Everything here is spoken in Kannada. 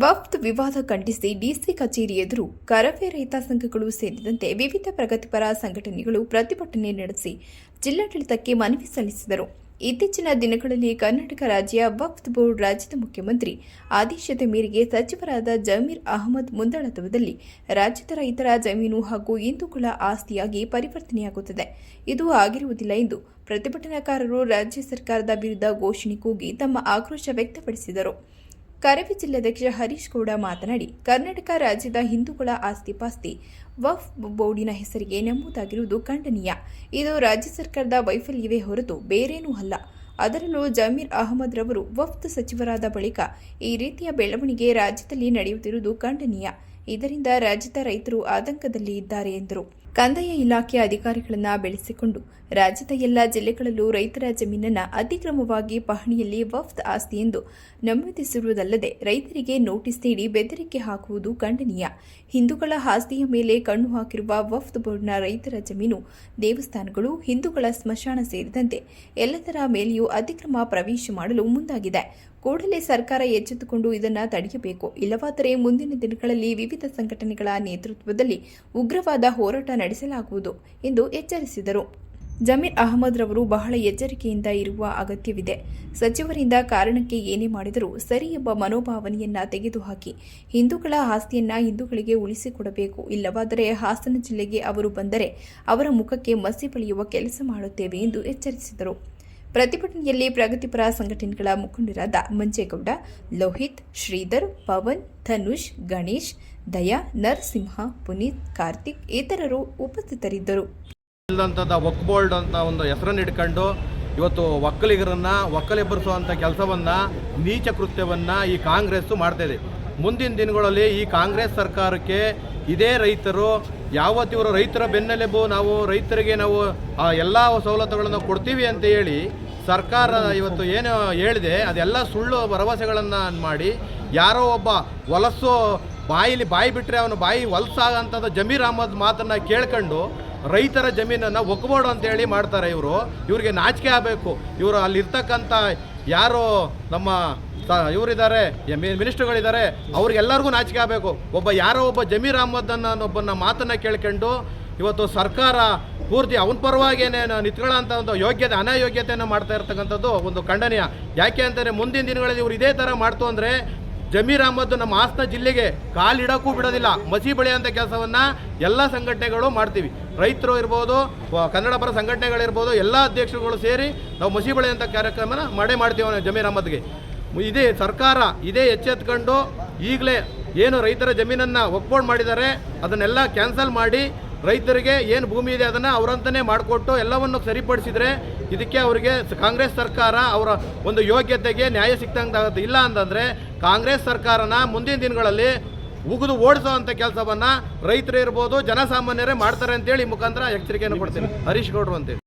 ವಕ್ಫ್ ವಿವಾದ ಖಂಡಿಸಿ ಡಿಸಿ ಕಚೇರಿ ಎದುರು ಕರವೇ ರೈತ ಸಂಘಗಳು ಸೇರಿದಂತೆ ವಿವಿಧ ಪ್ರಗತಿಪರ ಸಂಘಟನೆಗಳು ಪ್ರತಿಭಟನೆ ನಡೆಸಿ ಜಿಲ್ಲಾಡಳಿತಕ್ಕೆ ಮನವಿ ಸಲ್ಲಿಸಿದರು. ಇತ್ತೀಚಿನ ದಿನಗಳಲ್ಲಿ ಕರ್ನಾಟಕ ರಾಜ್ಯ ವಕ್ಫ್ ಬೋರ್ಡ್ ರಾಜ್ಯದ ಮುಖ್ಯಮಂತ್ರಿ ಆದೇಶದ ಮೇರೆಗೆ ಸಚಿವರಾದ ಜಮೀರ್ ಅಹಮದ್ ಮುಂದಾಳತ್ವದಲ್ಲಿ ರಾಜ್ಯದ ರೈತರ ಜಮೀನು ಹಾಗೂ ಹಿಂದೂಗಳ ಆಸ್ತಿಯಾಗಿ ಪರಿವರ್ತನೆಯಾಗುತ್ತದೆ. ಇದು ಆಗಿರುವುದಿಲ್ಲ ಎಂದು ಪ್ರತಿಭಟನಾಕಾರರು ರಾಜ್ಯ ಸರ್ಕಾರದ ವಿರುದ್ಧ ಘೋಷಣೆ ಕೂಗಿ ತಮ್ಮ ಆಕ್ರೋಶ ವ್ಯಕ್ತಪಡಿಸಿದರು. ಕರವೇ ಜಿಲ್ಲಾಧ್ಯಕ್ಷ ಹರೀಶ್ ಗೌಡ ಮಾತನಾಡಿ, ಕರ್ನಾಟಕ ರಾಜ್ಯದ ಹಿಂದೂಗಳ ಆಸ್ತಿ-ಪಾಸ್ತಿ ವಕ್ಫ್ ಬೋರ್ಡಿನ ಹೆಸರಿಗೆ ನಮೂದಾಗಿರುವುದು ಖಂಡನೀಯ. ಇದು ರಾಜ್ಯ ಸರ್ಕಾರದ ವೈಫಲ್ಯವೇ ಹೊರತು ಬೇರೇನೂ ಅಲ್ಲ. ಅದರಲ್ಲೂ ಜಮೀರ್ ಅಹಮದ್ ರವರು ವಕ್ಫ್ ಸಚಿವರಾದ ಬಳಿಕ ಈ ರೀತಿಯ ಬೆಳವಣಿಗೆ ರಾಜ್ಯದಲ್ಲಿ ನಡೆಯುತ್ತಿರುವುದು ಖಂಡನೀಯ. ಇದರಿಂದ ರಾಜ್ಯದ ರೈತರು ಆತಂಕದಲ್ಲಿ ಇದ್ದಾರೆ ಎಂದರು. ಕಂದಾಯ ಇಲಾಖೆ ಅಧಿಕಾರಿಗಳನ್ನು ಬೆಳೆಸಿಕೊಂಡು ರಾಜ್ಯದ ಎಲ್ಲ ಜಿಲ್ಲೆಗಳಲ್ಲೂ ರೈತರ ಜಮೀನನ್ನು ಅತಿಕ್ರಮವಾಗಿ ಪಹಣಿಯಲ್ಲಿ ವಕ್ಫ್ ಆಸ್ತಿ ಎಂದು ನಮೂದಿಸಿರುವುದಲ್ಲದೆ ರೈತರಿಗೆ ನೋಟಿಸ್ ನೀಡಿ ಬೆದರಿಕೆ ಹಾಕುವುದು ಖಂಡನೀಯ. ಹಿಂದೂಗಳ ಆಸ್ತಿಯ ಮೇಲೆ ಕಣ್ಣು ಹಾಕಿರುವ ವಕ್ಫ್ ಬೋರ್ಡ್ನ ರೈತರ ಜಮೀನು, ದೇವಸ್ಥಾನಗಳು, ಹಿಂದೂಗಳ ಸ್ಮಶಾನ ಸೇರಿದಂತೆ ಎಲ್ಲದರ ಮೇಲೆಯೂ ಅತಿಕ್ರಮ ಪ್ರವೇಶ ಮಾಡಲು ಮುಂದಾಗಿದೆ. ಕೂಡಲೇ ಸರ್ಕಾರ ಎಚ್ಚೆತ್ತುಕೊಂಡು ಇದನ್ನು ತಡೆಯಬೇಕು. ಇಲ್ಲವಾದರೆ ಮುಂದಿನ ದಿನಗಳಲ್ಲಿ ವಿವಿಧ ಸಂಘಟನೆಗಳ ನೇತೃತ್ವದಲ್ಲಿ ಉಗ್ರವಾದ ಹೋರಾಟ ನಡೆಸಲಾಗುವುದು ಎಂದು ಎಚ್ಚರಿಸಿದರು. ಜಮೀರ್ ಅಹಮದ್ ರವರು ಬಹಳ ಎಚ್ಚರಿಕೆಯಿಂದ ಇರುವ ಅಗತ್ಯವಿದೆ. ಸಚಿವರಿಂದ ಕಾರಣಕ್ಕೆ ಏನೇ ಮಾಡಿದರೂ ಸರಿ ಎಂಬ ಮನೋಭಾವನೆಯನ್ನ ತೆಗೆದುಹಾಕಿ ಹಿಂದೂಗಳ ಆಸ್ತಿಯನ್ನ ಹಿಂದೂಗಳಿಗೆ ಉಳಿಸಿಕೊಡಬೇಕು. ಇಲ್ಲವಾದರೆ ಹಾಸನ ಜಿಲ್ಲೆಗೆ ಅವರು ಬಂದರೆ ಅವರ ಮುಖಕ್ಕೆ ಮಸಿ ಬಳಿಯುವ ಕೆಲಸ ಮಾಡುತ್ತೇವೆ ಎಂದು ಎಚ್ಚರಿಸಿದರು. ಪ್ರತಿಭಟನೆಯಲ್ಲಿ ಪ್ರಗತಿಪರ ಸಂಘಟನೆಗಳ ಮುಖಂಡರಾದ ಮಂಜೇಗೌಡ, ಲೋಹಿತ್, ಶ್ರೀಧರ್, ಪವನ್, ಧನುಷ್, ಗಣೇಶ್, ದಯಾ, ನರಸಿಂಹ, ಪುನೀತ್, ಕಾರ್ತಿಕ್ ಇತರರು ಉಪಸ್ಥಿತರಿದ್ದರು. ವಕ್ಫ್ ಬೋರ್ಡ್ ಅಂತ ಒಂದು ಹೆಸರನ್ನು ಇಟ್ಕೊಂಡು ಇವತ್ತು ಒಕ್ಕಲಿಗರನ್ನ ಒಕ್ಕಲೆಬ್ಬರಿಸುವಂಥ ಕೆಲಸವನ್ನು, ನೀಚ ಕೃತ್ಯವನ್ನು ಈ ಕಾಂಗ್ರೆಸ್ಸು ಮಾಡ್ತಾಯಿದೆ. ಮುಂದಿನ ದಿನಗಳಲ್ಲಿ ಈ ಕಾಂಗ್ರೆಸ್ ಸರ್ಕಾರಕ್ಕೆ ಇದೇ ರೈತರು ಯಾವತ್ತು ಇವರು ರೈತರ ಬೆನ್ನೆಲುಬು, ನಾವು ರೈತರಿಗೆ ನಾವು ಎಲ್ಲ ಸವಲತ್ತುಗಳನ್ನು ಕೊಡ್ತೀವಿ ಅಂತ ಹೇಳಿ ಸರ್ಕಾರ ಇವತ್ತು ಏನು ಹೇಳಿದೆ ಅದೆಲ್ಲ ಸುಳ್ಳು ಭರವಸೆಗಳನ್ನು ಮಾಡಿ ಯಾರೋ ಒಬ್ಬ ಹೊಲಸು ಬಾಯಿ ಬಿಟ್ಟರೆ ಅವನು ಬಾಯಿ ಹೊಲಸಾಗಂಥದ್ದು ಜಮೀರ್ ಅಹಮದ್ ಮಾತನ್ನು ಕೇಳ್ಕೊಂಡು ರೈತರ ಜಮೀನನ್ನು ವಕ್ಫ್ ಬೋರ್ಡ್ ಅಂತೇಳಿ ಮಾಡ್ತಾರೆ. ಇವ್ರಿಗೆ ನಾಚಿಕೆ ಆಗಬೇಕು. ಇವರು ಅಲ್ಲಿರ್ತಕ್ಕಂಥ ಯಾರು ನಮ್ಮ ಇವರಿದ್ದಾರೆ, ಮಿನಿಸ್ಟರ್ಗಳಿದ್ದಾರೆ, ಅವ್ರಿಗೆಲ್ಲರಿಗೂ ನಾಚಿಕೆ ಆಗಬೇಕು. ಯಾರೋ ಒಬ್ಬ ಜಮೀರ್ ಅಹಮದ್ ಒಬ್ಬನ ಮಾತನ್ನು ಕೇಳ್ಕೊಂಡು ಇವತ್ತು ಸರ್ಕಾರ ಪೂರ್ತಿ ಅವನ ಪರವಾಗೇನೆ ನಿಂತ್ಕೊಳ್ಳೋಂಥ ಒಂದು ಯೋಗ್ಯತೆ ಅನಾಯೋಗ್ಯತೆಯನ್ನು ಮಾಡ್ತಾ ಇರ್ತಕ್ಕಂಥದ್ದು ಒಂದು ಖಂಡನೀಯ. ಯಾಕೆ ಅಂತಂದರೆ ಮುಂದಿನ ದಿನಗಳಲ್ಲಿ ಇವರು ಇದೇ ಥರ ಮಾಡ್ತು ಅಂದರೆ ಜಮೀರ್ ಅಹಮದ್ ನಮ್ಮ ಹಾಸನ ಜಿಲ್ಲೆಗೆ ಕಾಲಿಡೋಕ್ಕೂ ಬಿಡೋದಿಲ್ಲ. ಮಸಿ ಬೆಳೆಯುವಂಥ ಕೆಲಸವನ್ನು ಎಲ್ಲ ಸಂಘಟನೆಗಳು ಮಾಡ್ತೀವಿ. ರೈತರು ಇರ್ಬೋದು, ಕನ್ನಡ ಪರ ಸಂಘಟನೆಗಳಿರ್ಬೋದು, ಎಲ್ಲ ಅಧ್ಯಕ್ಷರುಗಳು ಸೇರಿ ನಾವು ಮಸಿ ಬೆಳೆಯುವಂಥ ಕಾರ್ಯಕ್ರಮನ ಮಾಡ್ತೀವಿ ಜಮೀರ್ ಅಹಮದ್ಗೆ. ಇದೇ ಸರ್ಕಾರ ಇದೇ ಎಚ್ಚೆತ್ಕೊಂಡು ಈಗಲೇ ಏನು ರೈತರ ಜಮೀನನ್ನು ವಕ್ಫ್ ಬೋರ್ಡ್ ಮಾಡಿದ್ದಾರೆ ಅದನ್ನೆಲ್ಲ ಕ್ಯಾನ್ಸಲ್ ಮಾಡಿ ರೈತರಿಗೆ ಏನು ಭೂಮಿ ಇದೆ ಅದನ್ನು ಅವರಂತನೇ ಮಾಡಿಕೊಟ್ಟು ಎಲ್ಲವನ್ನು ಸರಿಪಡಿಸಿದರೆ ಇದಕ್ಕೆ ಅವರಿಗೆ ಕಾಂಗ್ರೆಸ್ ಸರ್ಕಾರ ಅವರ ಒಂದು ಯೋಗ್ಯತೆಗೆ ನ್ಯಾಯ ಸಿಕ್ತಂಗಾಗುತ್ತೆ. ಇಲ್ಲ ಅಂತಂದರೆ ಕಾಂಗ್ರೆಸ್ ಸರ್ಕಾರನ ಮುಂದಿನ ದಿನಗಳಲ್ಲಿ ಉಗಿದು ಓಡಿಸೋವಂಥ ಕೆಲಸವನ್ನು ರೈತರು ಇರ್ಬೋದು, ಜನಸಾಮಾನ್ಯರೇ ಮಾಡ್ತಾರೆ ಅಂತೇಳಿ ಮುಖಾಂತರ ಎಚ್ಚರಿಕೆಯನ್ನು ಕೊಡ್ತೀನಿ. ಹರೀಶ್ ಗೌಡ್ರು ಅಂತೇಳಿ.